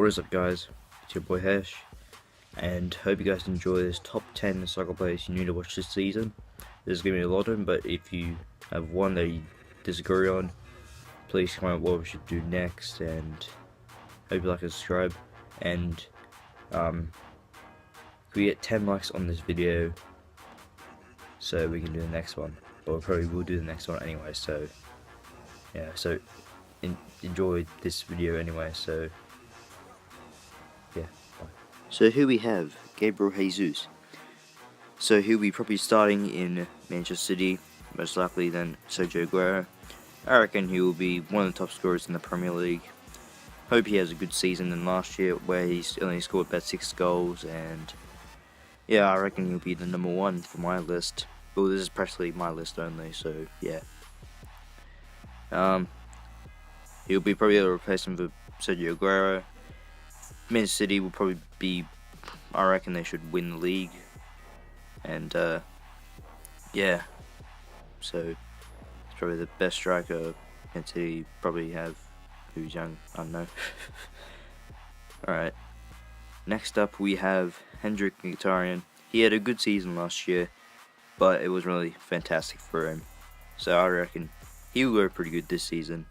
What is up, guys? It's your boy Hesh, and hope you guys enjoy this top 10 soccer players you need to watch this season. There's gonna be a lot of them, but if you have one that you disagree on, please comment what we should do next, and hope you like and subscribe. And if we get 10 likes on this video, so we can do the next one. But we probably will do the next one anyway. So yeah, so enjoy this video anyway. So yeah, bye. So here we have Gabriel Jesus. So he'll be probably starting in Manchester City, most likely than Sergio Aguero. I reckon he will be one of the top scorers in the Premier League. Hope he has a good season than last year, where he's only scored about 6 goals, and yeah, I reckon he'll be the number 1 for my list. Well, this is practically my list only, so yeah. He'll be probably a replacement for Sergio Aguero. Manchester City will probably be, I reckon they should win the league, and yeah, so it's probably the best striker Man City probably have, who's young, I don't know. Alright, next up we have Hendrik Mkhitaryan. He had a good season last year, but it was really fantastic for him, so I reckon he will go pretty good this season,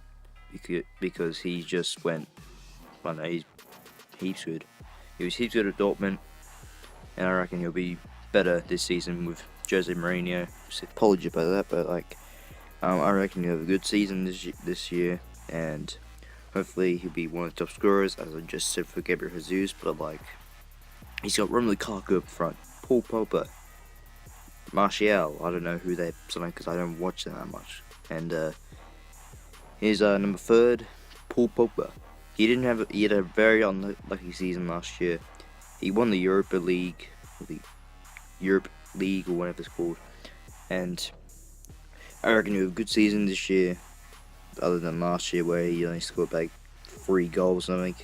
because he just went, I don't know, he's heaps good. He was heaps good at Dortmund, and I reckon he'll be better this season with Jose Mourinho. Apologies about that, but like, I reckon he'll have a good season this year, and hopefully he'll be one of the top scorers, as I just said for Gabriel Jesus. But like, he's got Romelu Lukaku up front, Paul Pogba, Martial. I don't know who they're something because I don't watch them that much. And here's number 3, Paul Pogba. He had a very unlucky season last year. He won the Europa League, or whatever it's called, and I reckon he'll have a good season this year, other than last year where he only scored like 3 goals or something.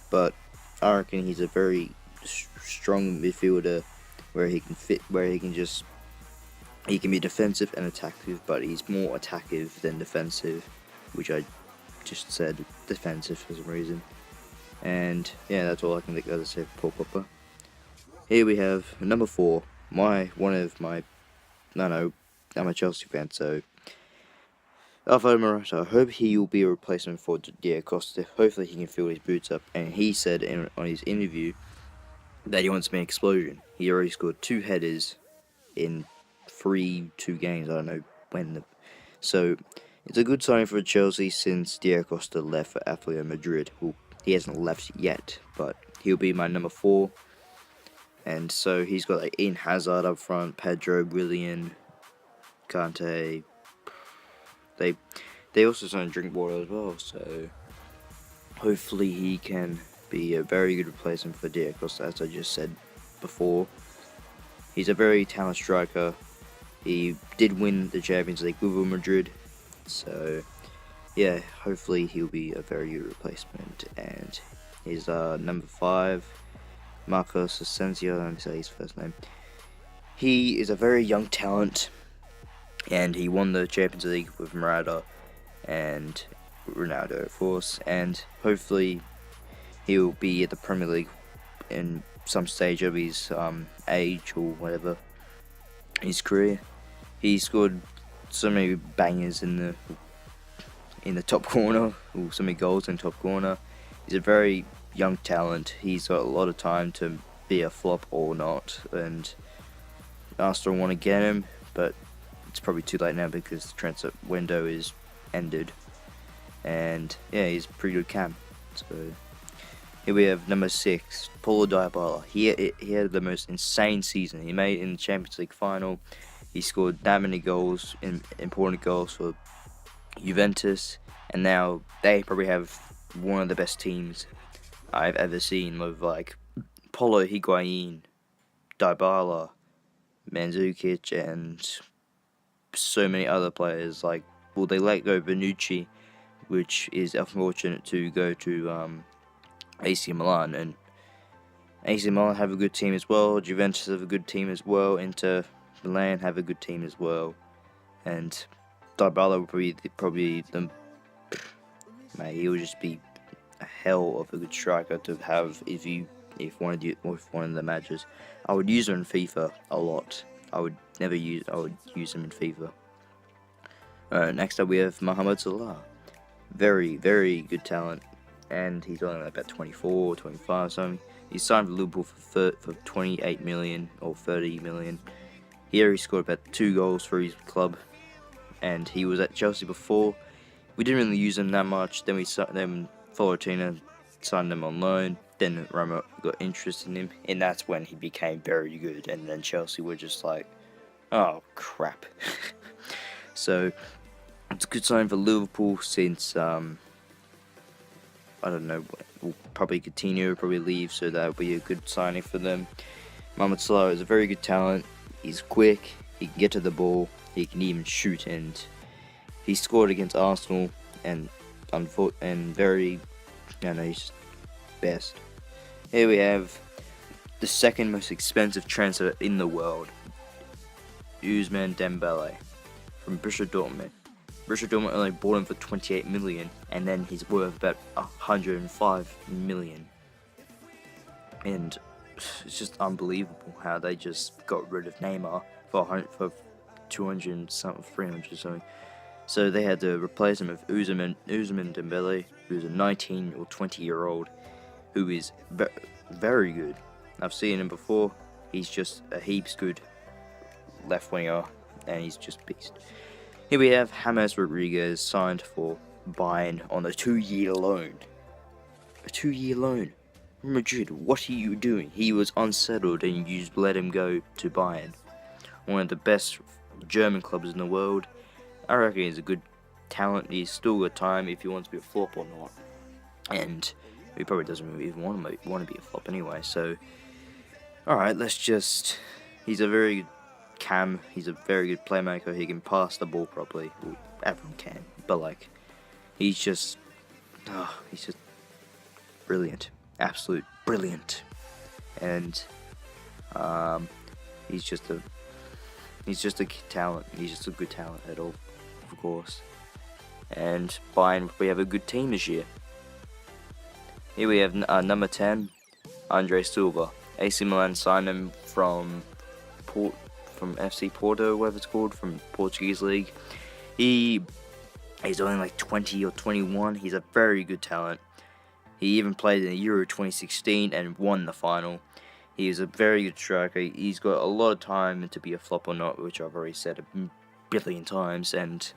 But I reckon he's a very strong midfielder, where he can be defensive and attackive, but he's more attackive than defensive, which I just said defensive for some reason. And yeah, that's all I can think of to say for Paul Pogba. Here we have number 4, I'm a Chelsea fan, so Alvaro Morata. I hope he will be a replacement for Diego Costa. Hopefully he can fill his boots up, and he said on his interview that he wants to make an explosion. He already scored 2 headers in 2 games, I don't know when. So it's a good sign for Chelsea, since Diego Costa left for Atletico Madrid. Well, he hasn't left yet, but he'll be my number 4. And so he's got like Eden Hazard up front, Pedro, Willian, Kante. They also sell Drinkwater as well, so hopefully he can be a very good replacement for Diego Costa, as I just said before. He's a very talented striker. He did win the Champions League with Real Madrid, so yeah, hopefully he'll be a very good replacement. And he's number 5, Marcos Asensio. Let me say his first name. He is a very young talent, and he won the Champions League with Ronaldo, of course, and hopefully he'll be at the Premier League in some stage of his age or whatever, his career. He scored so many bangers in the top corner, or so many goals in the top corner. He's a very young talent. He's got a lot of time to be a flop or not, and Arsenal want to get him, but it's probably too late now because the transfer window is ended. And yeah, he's a pretty good cam. So here we have number 6, Paulo Dybala. He had the most insane season. He made it in the Champions League final. He scored that many goals, important goals for Juventus, and now they probably have one of the best teams I've ever seen, with like Paulo Higuain, Dybala, Mandzukic, and so many other players. Like, well, they let go Bonucci, which is unfortunate, to go to AC Milan, and AC Milan have a good team as well. Juventus have a good team as well. Inter Milan have a good team as well, and Dybala will probably the mate. He'll just be a hell of a good striker to have if one of the matches. I would use him in FIFA a lot. I would use him in FIFA. Next up we have Mohamed Salah. Very, very good talent, and he's only about 24, 25 something. He signed for Liverpool for 28 million or 30 million. Here he scored about 2 goals for his club, and he was at Chelsea before. We didn't really use him that much. Then Florentino signed him on loan. Then Roma got interested in him, and that's when he became very good. And then Chelsea were just like, oh crap. So it's a good sign for Liverpool since I don't know. Probably Coutinho will probably leave, so that'll be a good signing for them. Mohamed Salah is a very good talent. He's quick. He can get to the ball. He can even shoot, and he scored against Arsenal, and very, he's just best. Here we have the second most expensive transfer in the world, Ousmane Dembele from Borussia Dortmund. Borussia Dortmund only bought him for 28 million, and then he's worth about 105 million. And it's just unbelievable how they just got rid of Neymar for 200 something, 300 something. So they had to replace him with Ousmane Dembele, who's a 19 or 20-year-old, who is very good. I've seen him before. He's just a heaps good left winger, and he's just beast. Here we have James Rodriguez signed for Bayern on a 2-year loan. A 2-year loan. Madrid, what are you doing? He was unsettled, and you just let him go to Bayern, one of the best German clubs in the world. I reckon he's a good talent. He's still got time if he wants to be a flop or not. And he probably doesn't even want to be a flop anyway. So, alright, he's a very good cam. He's a very good playmaker. He can pass the ball properly. Well, everyone can. But, he's just brilliant. Absolute brilliant. And, he's just a talent. He's just a good talent at all, of course. And Bayern, we have a good team this year. Here we have number 10, Andre Silva. AC Milan signed him from FC Porto, whatever it's called, from Portuguese league. He's only 20 or 21. He's a very good talent. He even played in the Euro 2016 and won the final. He is a very good striker. He's got a lot of time to be a flop or not, which I've already said a billion times. And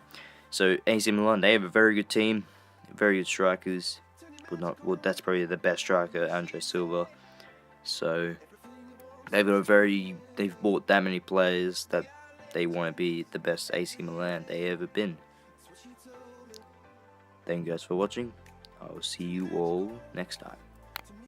so AC Milan, they have a very good team, very good strikers. That's probably the best striker, Andre Silva. So they've bought that many players that they want to be the best AC Milan they ever been. Thank you guys for watching. I will see you all next time.